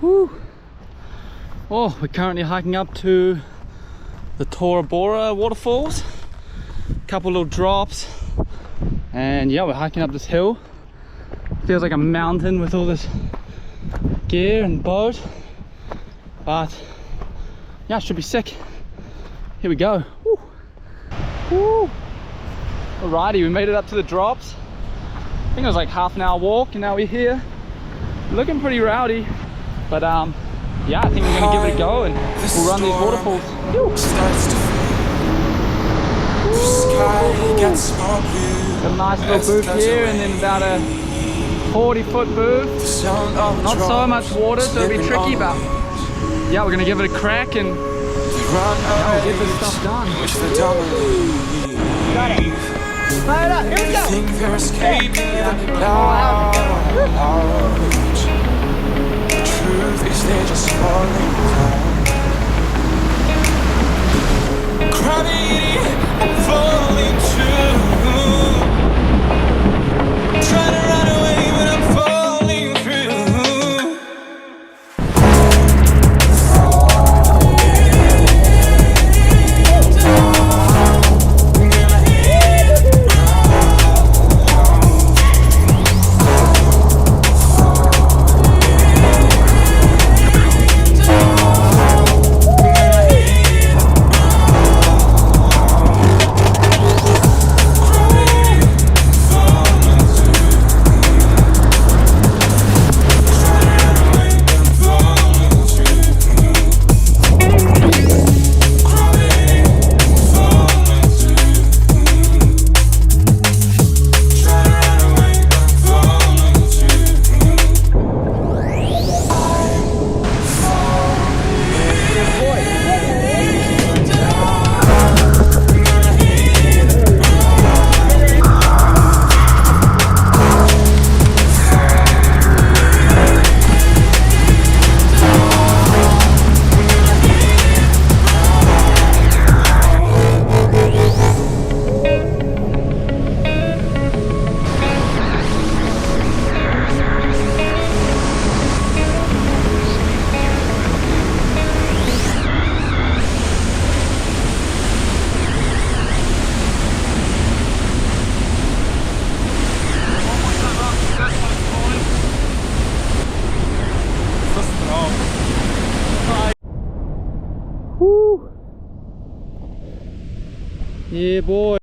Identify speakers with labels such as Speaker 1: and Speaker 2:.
Speaker 1: Whew. Oh, we're currently hiking up to the Tora Bora Waterfalls. A couple little drops, and yeah, we're hiking up this hill. Feels like a mountain with all this gear and boat, but yeah, it should be sick. Here we go. Woo. Woo. Alrighty, we made it up to the drops. I think it was like half an hour walk, and now we're here. Looking pretty rowdy, but yeah, I think we're gonna give it a go and we'll run these waterfalls. Got a nice little booth here, and then about a 40-foot booth. Not so much water, so it'll be tricky, but yeah, we're gonna give it a crack and we'll get this stuff done. Got it. Fire it up, here we go.
Speaker 2: Truth is they're just falling down. Gravity, I'm falling too. Trying to run away, but I'm falling through.
Speaker 1: Yeah, boy.